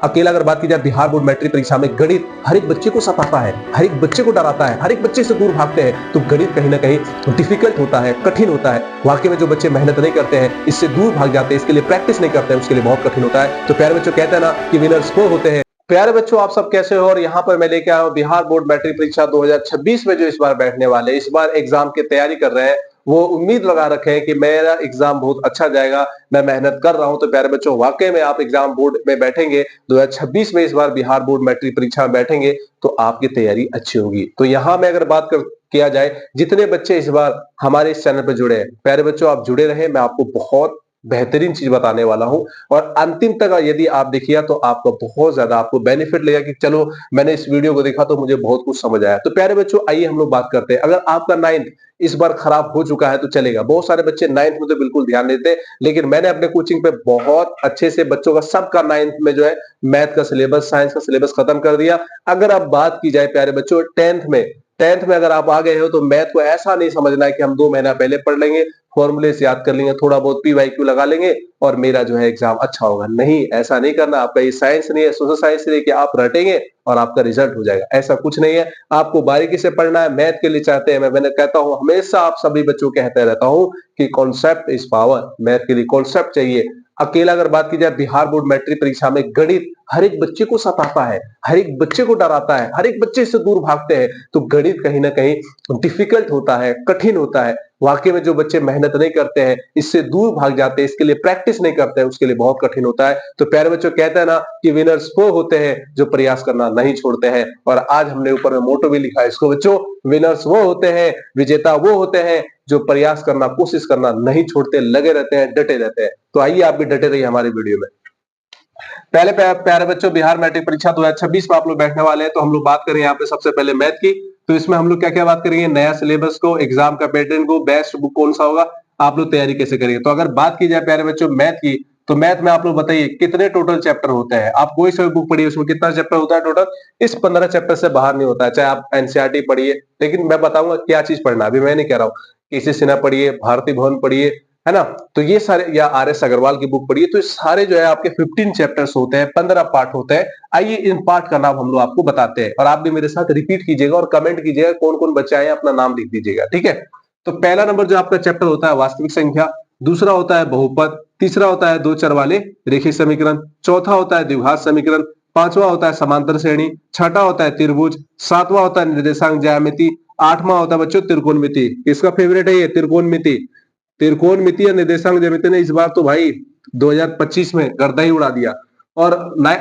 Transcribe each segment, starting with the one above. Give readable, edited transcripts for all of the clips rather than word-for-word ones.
अकेला अगर बात की जाए बिहार बोर्ड मैट्रिक परीक्षा में गणित हर एक बच्चे को सताता है, हर एक बच्चे को डराता है, हर एक बच्चे से दूर भागते हैं। तो गणित कहीं ना कहीं डिफिकल्ट होता है, कठिन होता है। वाकई में जो बच्चे मेहनत नहीं करते हैं, इससे दूर भाग जाते हैं, इसके लिए प्रैक्टिस नहीं करते हैं, उसके लिए बहुत कठिन होता है। तो प्यारे बच्चों, कहते हैं ना कि विनर्स वो होते हैं। प्यारे बच्चों, आप सब कैसे हो? और यहाँ पर मैं लेके आया हूँ बिहार बोर्ड मैट्रिक परीक्षा 2026 में जो इस बार बैठने वाले, इस बार एग्जाम की तैयारी कर रहे हैं, वो उम्मीद लगा रखे हैं कि मेरा एग्जाम बहुत अच्छा जाएगा, मैं मेहनत कर रहा हूं। तो प्यारे बच्चों, वाकई में आप एग्जाम बोर्ड में बैठेंगे 2026 में, इस बार बिहार बोर्ड मैट्रिक परीक्षा में बैठेंगे तो आपकी तैयारी अच्छी होगी। तो यहाँ में अगर बात किया जाए, जितने बच्चे इस बार हमारे इस चैनल पर जुड़े हैं, प्यारे बच्चों आप जुड़े रहे, मैं आपको बहुत बेहतरीन चीज बताने वाला हूं। और अंतिम तक यदि आप देखिए तो आपको बहुत ज्यादा आपको बेनिफिट लगेगा कि चलो मैंने इस वीडियो को देखा तो मुझे बहुत कुछ समझ आया। तो प्यारे बच्चों, आइए हम लोग बात करते हैं। अगर आपका 9th इस बार खराब हो चुका है तो चलेगा, बहुत सारे बच्चे 9th में तो बिल्कुल ध्यान देते, लेकिन मैंने अपने कोचिंग पे बहुत अच्छे से बच्चों का सबका 9th में जो है मैथ का सिलेबस, साइंस का सिलेबस खत्म कर दिया। अगर आप बात की जाए प्यारे बच्चों 10th में अगर आप आ गए हो तो मैथ को ऐसा नहीं समझना है कि हम 2 महीना पहले पढ़ लेंगे, फॉर्मूले से याद कर लेंगे, थोड़ा बहुत पीवाईक्यू लगा लेंगे और मेरा जो है एग्जाम अच्छा होगा। नहीं, ऐसा नहीं करना। आपका ये साइंस नहीं है, सोशल साइंस नहीं है कि आप रटेंगे और आपका रिजल्ट हो जाएगा, ऐसा कुछ नहीं है। आपको बारीकी से पढ़ना है। मैथ के लिए चाहते हैं, मैंने कहता हूं, हमेशा आप सभी बच्चों को कहते रहता हूं कि कॉन्सेप्ट इज पावर। मैथ के लिए कॉन्सेप्ट चाहिए। अकेला अगर बात की जाए बिहार बोर्ड मैट्रिक परीक्षा में गणित हर एक बच्चे को सताता है, हर एक बच्चे को डराता है, हर एक बच्चे से दूर भागते हैं। तो गणित कहीं ना कहीं डिफिकल्ट होता है, कठिन होता है। वाकई में जो बच्चे मेहनत नहीं करते हैं, इससे दूर भाग जाते हैं, इसके लिए प्रैक्टिस नहीं करते हैं, उसके लिए बहुत कठिन होता है। तो प्यारे बच्चों, कहते हैं ना कि विनर्स वो होते हैं जो प्रयास करना नहीं छोड़ते हैं। और आज हमने ऊपर में मोटो भी लिखा है इसको बच्चों, विनर्स वो होते हैं, विजेता वो होते हैं जो प्रयास करना, कोशिश करना नहीं छोड़ते, लगे रहते हैं, डटे रहते हैं। तो आइए आप भी डटे रहिए हमारी वीडियो में। पहले प्यारे बच्चों, बिहार मैट्रिक परीक्षा 2026 में आप लोग बैठने वाले हैं, तो हम लोग बात करें यहाँ पे सबसे पहले मैथ की। तो इसमें हम लोग क्या क्या बात करेंगे? नया सिलेबस को, एग्जाम का पैटर्न को, बेस्ट बुक कौन सा होगा, आप लोग तैयारी कैसे करेंगे। तो अगर बात की जाए प्यारे बच्चों मैथ की, तो मैथ में आप लोग बताइए कितने टोटल चैप्टर होते हैं। आप कोई सा बुक पढ़िए, उसमें कितना चैप्टर होता है टोटल? इस 15 चैप्टर से बाहर नहीं होता है। चाहे आप एनसीईआरटी पढ़िए, लेकिन मैं बताऊंगा क्या चीज पढ़ना, अभी मैं नहीं कह रहा हूँ। केसी सिन्हा पढ़िए, भारती भवन पढ़िए, है ना, तो ये सारे, या आर एस अग्रवाल की बुक पढ़िए। तो ये सारे जो है आपके 15 चैप्टर्स होते हैं, 15 पार्ट होते हैं। आइए इन पार्ट का नाम हम लोग आपको बताते हैं और आप भी मेरे साथ रिपीट कीजिएगा और कमेंट कीजिएगा कौन कौन बच्चे आए, अपना नाम लिख दीजिएगा, ठीक है। तो पहला नंबर जो आपका चैप्टर होता है वास्तविक संख्या, दूसरा होता है बहुपद, तीसरा होता है दो चर वाले रेखीय समीकरण, चौथा होता है द्विघात समीकरण, पांचवा होता है समांतर श्रेणी, छठा होता है त्रिभुज, सातवां होता है निर्देशांक ज्यामिति, आठवां होता है बच्चों त्रिकोणमिति। किसका फेवरेट है ये? त्रिकोणमिति। त्रिकोणमिति या निर्देशांक ज्यामिति ने इस बार तो भाई 2025 में गर्दा ही उड़ा दिया। और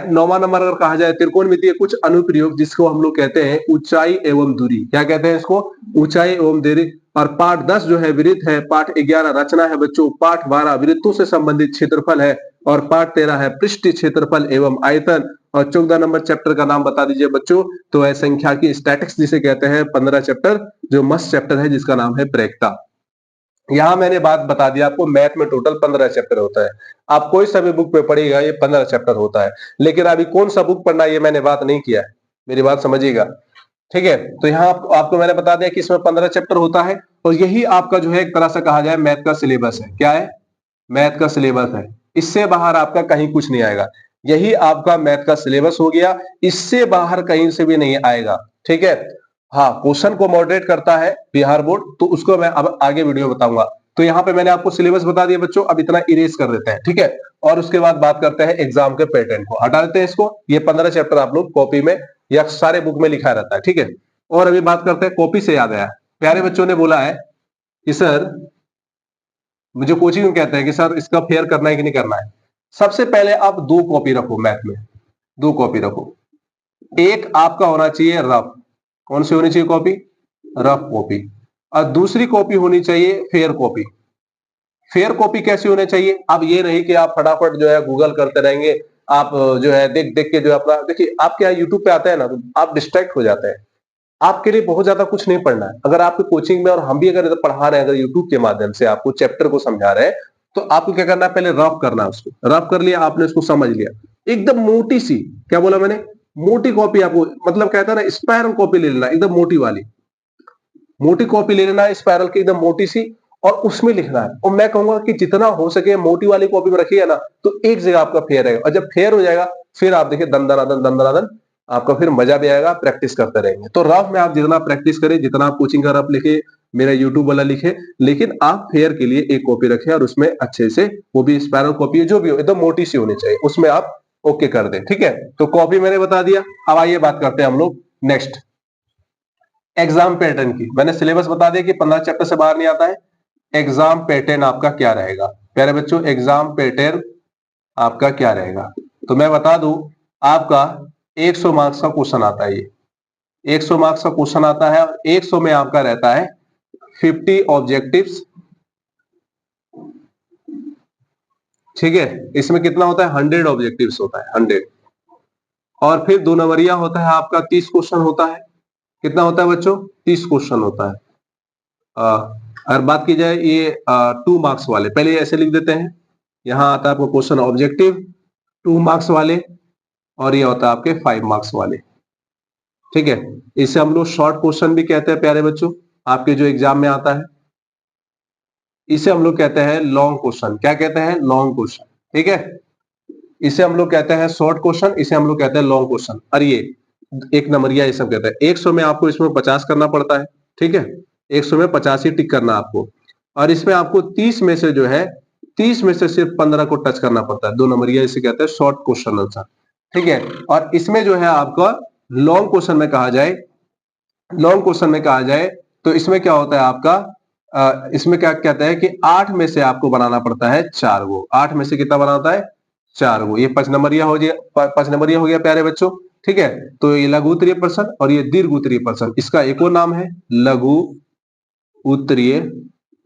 9वां नंबर अगर कहा जाए त्रिकोणमिति के कुछ अनुप्रयोग, जिसको हम लोग कहते हैं ऊंचाई एवं दूरी। क्या कहते हैं इसको? ऊंचाई एवं दूरी। और पाठ 10 जो है वृत्त है, पाठ 11 रचना है बच्चों, पाठ 12 वृत्तों से संबंधित क्षेत्रफल है, और पाठ 13 है पृष्ठीय क्षेत्रफल एवं आयतन। और 14 नंबर चैप्टर का नाम बता दीजिए बच्चों, तो है संख्या की स्टैटिक्स जिसे कहते हैं। 15 चैप्टर जो मस्त चैप्टर है, जिसका नाम है प्रेखता। यहां मैंने बात बता दिया आपको, मैथ में टोटल 15 चैप्टर होता है। आप कोई सा भी बुक में पढ़िएगा ये 15 चैप्टर होता है। लेकिन अभी कौन सा बुक पढ़ना है ये मैंने बात नहीं किया है, मेरी बात समझिएगा, ठीक है। तो यहाँ आपको मैंने बता दिया कि इसमें 15 चैप्टर होता है और यही आपका जो है एक तरह से कहा जाए मैथ का सिलेबस है। क्या है? मैथ का सिलेबस है। इससे बाहर आपका कहीं कुछ नहीं आएगा। यही आपका मैथ का सिलेबस हो गया, इससे बाहर कहीं से भी नहीं आएगा, ठीक है। हाँ, क्वेश्चन को मॉडरेट करता है बिहार बोर्ड, तो उसको मैं अब आगे वीडियो बताऊंगा। तो यहाँ पे मैंने आपको सिलेबस बता दिया बच्चों, अब इतना इरेज कर देते हैं, ठीक है। और उसके बाद बात करते हैं एग्जाम के पैटर्न को, हटा देते हैं इसको। ये 15 चैप्टर आप लोग कॉपी में या सारे बुक में लिखा रहता है, ठीक है। और अभी बात करते हैं, कॉपी से याद आया, प्यारे बच्चों ने बोला है कि सर, मुझे कोचिंग में कहते हैं कि सर इसका फेयर करना है कि नहीं करना है। सबसे पहले आप 2 कॉपी रखो मैथ में, 2 कॉपी रखो। एक आपका होना चाहिए रफ। कौन सी होनी चाहिए कॉपी? Rough copy. और दूसरी कॉपी होनी चाहिए फेयर कॉपी। फेयर कॉपी कैसी होनी चाहिए? अब ये नहीं कि आप फटाफट जो है गूगल करते रहेंगे, आप जो है देख देख के जो अपना, देखिए आप क्या यूट्यूब पे आते हैं ना, तो आप डिस्ट्रैक्ट हो जाते हैं। आपके लिए बहुत ज्यादा कुछ नहीं पढ़ना है। अगर आपके कोचिंग में और हम भी अगर पढ़ा रहे हैं, अगर यूट्यूब के माध्यम से आपको चैप्टर को समझा रहे हैं, तो आपको क्या करना है? पहले रफ करना है उसको। रफ कर लिया आपने, उसको समझ लिया, एकदम मोटी सी, क्या बोला मैंने? मोटी कॉपी आपको, मतलब कहता है ना स्पायरल कॉपी ले लेना, एकदम मोटी वाली। मोटी कॉपी ले लेना है स्पायरल की, एकदम मोटी सी, और उसमें लिखना है। और मैं कहूंगा कि जितना हो सके मोटी वाली कॉपी में रखिएगा ना, तो एक जगह आपका फेयर है। और जब फेयर हो जाएगा फिर आप देखिए दन दनादन आपका फिर मजा भी आएगा, प्रैक्टिस करते रहेंगे। तो रफ में आप जितना प्रैक्टिस करें, जितना आप कोचिंग का रफ लिखे, मेरा यूट्यूब वाला लिखे, लेकिन आप फेयर के लिए एक कॉपी रखें और उसमें अच्छे से, वो भी स्पाइरल कॉपी है, जो भी हो एकदम मोटी सी होनी चाहिए, उसमें आप ओके कर दें। ठीक है, तो कॉपी मैंने बता दिया। अब आइए बात करते हैं हम लोग नेक्स्ट एग्जाम पैटर्न की। मैंने सिलेबस बता दिया कि 15 चैप्टर से बाहर नहीं आता है। एग्जाम पैटर्न आपका क्या रहेगा प्यारे बच्चों, एग्जाम पैटर्न आपका क्या रहेगा? तो मैं बता दूं, आपका 100 मार्क्स का क्वेश्चन आता है। ये 100 मार्क्स का क्वेश्चन आता है और 100 में आपका रहता है 50 ऑब्जेक्टिव्स। ठीक है, इसमें कितना होता है? 100 ऑब्जेक्टिव्स होता है, 100। और फिर 2 नंबरिया होता है आपका, 30 क्वेश्चन होता है। कितना होता है बच्चों? 30 क्वेश्चन होता है। अगर बात की जाए ये 2 मार्क्स वाले, पहले ऐसे लिख देते हैं। यहां आता है आपको क्वेश्चन ऑब्जेक्टिव 2 मार्क्स वाले, और ये होता है आपके 5 मार्क्स वाले। ठीक है, इसे हम लोग शॉर्ट क्वेश्चन भी कहते हैं प्यारे बच्चों, आपके जो एग्जाम में आता है। इसे हम लोग कहते हैं लॉन्ग क्वेश्चन। क्या कहते हैं? Long question. ठीक है, इसे हम लोग कहते हैं शॉर्ट क्वेश्चन, इसे हम लोग कहते हैं लॉन्ग क्वेश्चन। और ये एक नंबरिया ये सब कहते हैं। 100 में आपको इसमें 50 करना पड़ता है। ठीक है, 100 में 50 ही टिक करना आपको, और इसमें आपको 30 में से जो है 30 में से सिर्फ 15 को टच करना पड़ता है। 2 नंबरिया इसे कहते हैं शॉर्ट क्वेश्चन आंसर। ठीक है, और इसमें जो है आपका लॉन्ग क्वेश्चन में कहा जाए, लॉन्ग क्वेश्चन में कहा जाए तो इसमें क्या होता है आपका, इसमें क्या कहता है कि 8 में से आपको बनाना पड़ता है 4 गो। 8 में से कितना बनाता है? 4 गो। ये 5 नंबरिया हो गया, 5 नंबरिया हो गया प्यारे बच्चों। ठीक है, तो ये लघु उत्तरीय प्रश्न और ये दीर्घ उत्तरीय प्रश्न, इसका एक और नाम है लघु उत्तरीय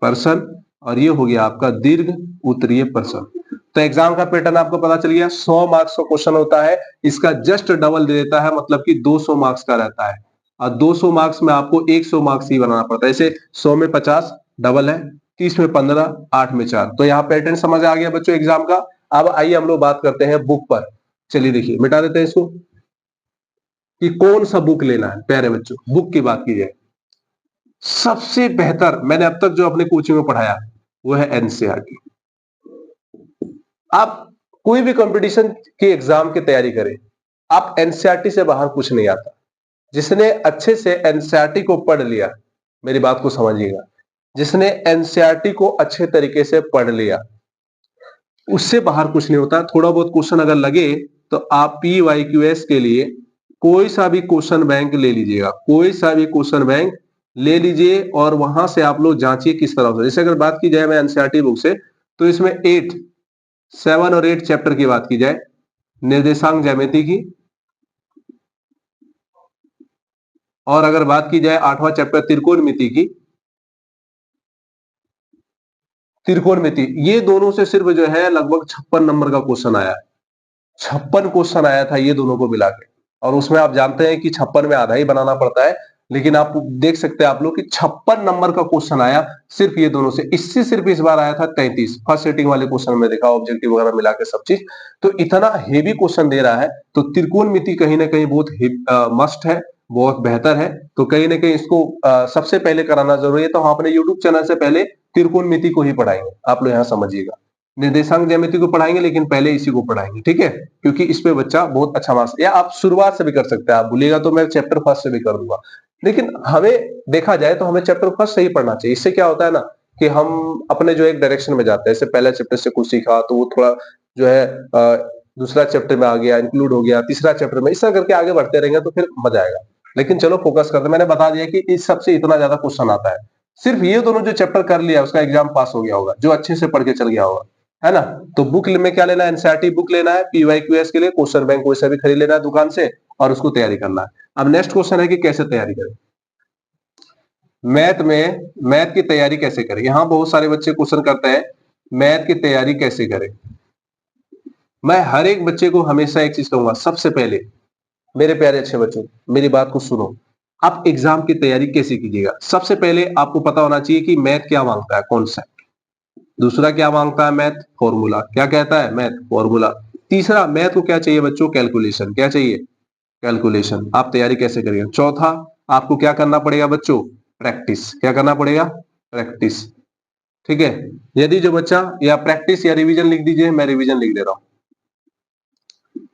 प्रश्न, और ये हो गया आपका दीर्घ उत्तरीय प्रश्न। तो एग्जाम का पैटर्न आपको पता चल गया। 100 मार्क्स का क्वेश्चन होता है, इसका जस्ट डबल दे देता है, मतलब कि 200 मार्क्स का रहता है। और 200 मार्क्स में आपको 100 मार्क्स ही बनाना पड़ता है। जैसे 100 में 50 डबल है, 30 में 15, 8 में 4। तो यहाँ पैटर्न समझ आ गया बच्चों एग्जाम का। अब आइए हम लोग बात करते हैं बुक पर। चलिए देखिए, मिटा देते हैं इसको कि कौन सा बुक लेना है। प्यारे बच्चों, बुक की बात की जाए, सबसे बेहतर मैंने अब तक जो अपने कोचिंग में पढ़ाया वो है एनसीईआरटी। आप कोई भी कंपटीशन की एग्जाम की तैयारी करें, आप एनसीईआरटी से बाहर कुछ नहीं आता। जिसने अच्छे से एनसीईआरटी को पढ़ लिया, मेरी बात को समझिएगा, जिसने एनसीईआरटी को अच्छे तरीके से पढ़ लिया, उससे बाहर कुछ नहीं होता। थोड़ा बहुत क्वेश्चन अगर लगे तो आप PYQS के लिए कोई सा भी क्वेश्चन बैंक ले लीजिएगा, कोई सा भी क्वेश्चन बैंक ले लीजिए और वहां से आप लोग जांचिए किस तरह से। जैसे अगर बात की जाए मैं एनसीईआरटी बुक से, तो इसमें 8, 7 और 8 चैप्टर की बात की जाए, निर्देशांक ज्यामिति की, और अगर बात की जाए 8वां चैप्टर त्रिकोणमिति की, त्रिकोणमिति, ये दोनों से सिर्फ जो है लगभग 56 नंबर का क्वेश्चन आया है। 56 क्वेश्चन आया था ये दोनों को मिला के, और उसमें आप जानते हैं कि 56 में आधा ही बनाना पड़ता है, लेकिन आप देख सकते हैं आप लोग कि 56 नंबर का क्वेश्चन आया सिर्फ ये दोनों से। इससे सिर्फ इस बार आया था 33 फर्स्ट सेटिंग वाले क्वेश्चन में, देखा ऑब्जेक्टिव वगैरह मिला के सब चीज। तो इतना हेवी क्वेश्चन दे रहा है, तो त्रिकोणमिति कहीं ना कहीं बहुत मस्ट है, बहुत बेहतर है। तो कहीं ना कहीं इसको सबसे पहले कराना जरूरी है। तो हम अपने यूट्यूब चैनल से पहले त्रिकोणमिति को ही पढ़ाएंगे, आप लोग यहाँ समझिएगा। निर्देशांक ज्यामिति को पढ़ाएंगे लेकिन पहले इसी को पढ़ाएंगे, ठीक है, क्योंकि इस पे बच्चा बहुत अच्छा मार्क्स, या आप शुरुआत से भी कर सकते हैं। आप भूलिएगा तो मैं चैप्टर फर्स्ट से भी कर दूंगा, लेकिन हमें देखा जाए तो हमें चैप्टर फर्स्ट से ही पढ़ना चाहिए। इससे क्या होता है ना कि हम अपने जो एक डायरेक्शन में जाते हैं। जैसे पहला चैप्टर से कुछ सीखा तो वो थोड़ा जो है दूसरा चैप्टर में आ गया, इंक्लूड हो गया, तीसरा चैप्टर में, इस तरह करके आगे बढ़ते रहेंगे तो फिर मजा आएगा। लेकिन चलो फोकस करते, मैंने बता दिया कि इस सबसे इतना ज्यादा क्वेश्चन आता है। सिर्फ ये दोनों जो चैप्टर कर लिया उसका एग्जाम पास हो गया होगा, जो अच्छे से पढ़ के चल गया होगा, है ना। तो बुक में क्या लेना है? एनसीईआरटी बुक लेना है। PYQS के लिए क्वेश्चन बैंक कोई सा भी खरीद लेना है दुकान से और उसको तैयारी करना है। अब नेक्स्ट क्वेश्चन है कि कैसे तैयारी करें मैथ में, मैथ की तैयारी कैसे करें। यहां बहुत सारे बच्चे क्वेश्चन करते हैं मैथ की तैयारी कैसे करें। मैं हर एक बच्चे को हमेशा एक चीज कहूंगा, सबसे पहले मेरे प्यारे अच्छे बच्चों, मेरी बात को सुनो। आप एग्जाम की तैयारी कैसे कीजिएगा? सबसे पहले आपको पता होना चाहिए कि मैथ क्या मांगता है, कॉन्सेप्ट। दूसरा क्या मांगता है? Math formula. क्या कहता है? Math formula. तीसरा मैथ को क्या चाहिए बच्चों? कैलकुलेशन। क्या चाहिए? कैलकुलेशन। आप तैयारी कैसे करिएगा? चौथा आपको क्या करना पड़ेगा बच्चों? प्रैक्टिस। क्या करना पड़ेगा? प्रैक्टिस। ठीक है, यदि जो बच्चा, या प्रैक्टिस या रिवीजन लिख दीजिए, मैं रिवीजन लिख दे रहा हूं।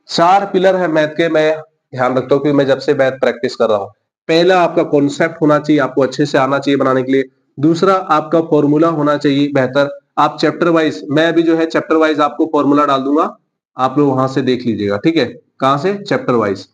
4 पिलर है मैथ के, मैं ध्यान रखता हूँ क्योंकि मैं जब से मैथ प्रैक्टिस कर रहा हूँ। पहला आपका कॉन्सेप्ट होना चाहिए, आपको अच्छे से आना चाहिए बनाने के लिए। दूसरा आपका फॉर्मूला होना चाहिए बेहतर। आप चैप्टर वाइज, मैं अभी जो है चैप्टर वाइज आपको फॉर्मूला डाल दूंगा, आप लोग वहां से देख लीजिएगा, ठीक है? कहां से? Chapter wise.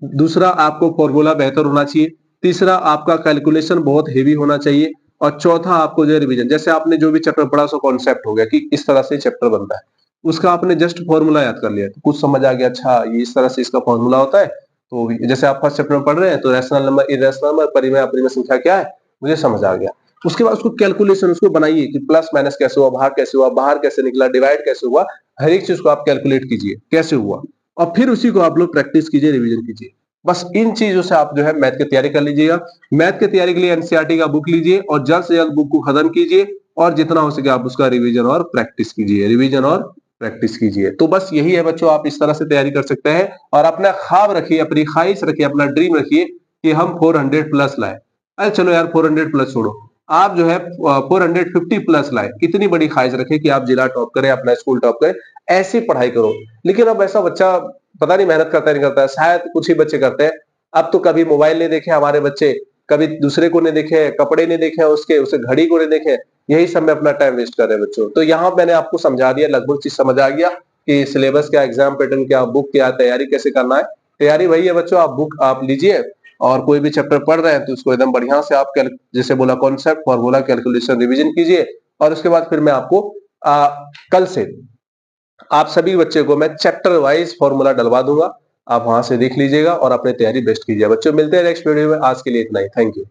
दूसरा आपको फॉर्मूला बेहतर होना चाहिए। तीसरा आपका कैलकुलेशन बहुत हेवी होना चाहिए। और चौथा आपको जो है रिवीजन, जैसे आपने जो भी चैप्टर पढ़ा सो कॉन्सेप्ट हो गया कि इस तरह से चैप्टर बनता है, उसका आपने जस्ट फॉर्मूला याद कर लिया तो कुछ समझ आ गया, अच्छा ये इस तरह से इसका फॉर्मूला होता है। तो जैसे आप फर्स्ट चैप्टर में पढ़ रहे हैं तो रैशनल नंबर, इरेशनल नंबर, परिमेय अपरिमेय संख्या क्या है, मुझे समझ आ गया। उसके बाद उसको कैलकुलेशन उसको बनाइए कि प्लस माइनस कैसे हुआ, भाग कैसे हुआ, बाहर कैसे निकला, डिवाइड कैसे हुआ, हर एक चीज को आप कैलकुलेट कीजिए कैसे हुआ। और फिर उसी को आप लोग प्रैक्टिस कीजिए, रिवीजन कीजिए। बस इन चीजों से आप जो है मैथ की तैयारी कर लीजिएगा। मैथ की तैयारी के लिए एनसीईआरटी का बुक लीजिए और जल्द से जल्द बुक को खत्म कीजिए और जितना हो सके आप उसका रिवीजन और प्रैक्टिस कीजिए, रिवीजन और प्रैक्टिस कीजिए। तो बस यही है बच्चों, आप इस तरह से तैयारी कर सकते हैं और अपना ख्वाब रखिए, अपनी ख्वाहिश रखिए, अपना ड्रीम रखिए कि हम 400 प्लस लाए। अरे चलो यार 400 प्लस छोड़ो, आप जो है 450 प्लस लाए, इतनी बड़ी ख्वाहिश रखें कि आप जिला टॉप करें, अपना स्कूल टॉप करें, ऐसी पढ़ाई करो। लेकिन अब ऐसा बच्चा पता नहीं मेहनत करता है नहीं करता है, शायद कुछ ही बच्चे करते हैं। अब तो कभी मोबाइल नहीं देखे हमारे बच्चे, कभी दूसरे को नहीं देखे, कपड़े नहीं देखे उसके, उसे घड़ी को नहीं देखे, यही सब में अपना टाइम वेस्ट कर रहे हैं बच्चों। तो यहाँ मैंने आपको समझा दिया, लगभग चीज समझ आ गया कि सिलेबस क्या, एग्जाम पैटर्न क्या, बुक क्या, तैयारी कैसे करना है। तैयारी वही है बच्चों, आप बुक आप लीजिए और कोई भी चैप्टर पढ़ रहे हैं तो उसको एकदम बढ़िया से आप जैसे बोला कॉन्सेप्ट, फॉर्मूला, कैलकुलेशन, रिवीजन कीजिए। और उसके बाद फिर मैं आपको कल से आप सभी बच्चे को मैं चैप्टर वाइज फॉर्मूला डलवा दूंगा, आप वहां से देख लीजिएगा और अपनी तैयारी बेस्ट कीजिए। बच्चों मिलते हैं नेक्स्ट वीडियो में, आज के लिए इतना ही, थैंक यू।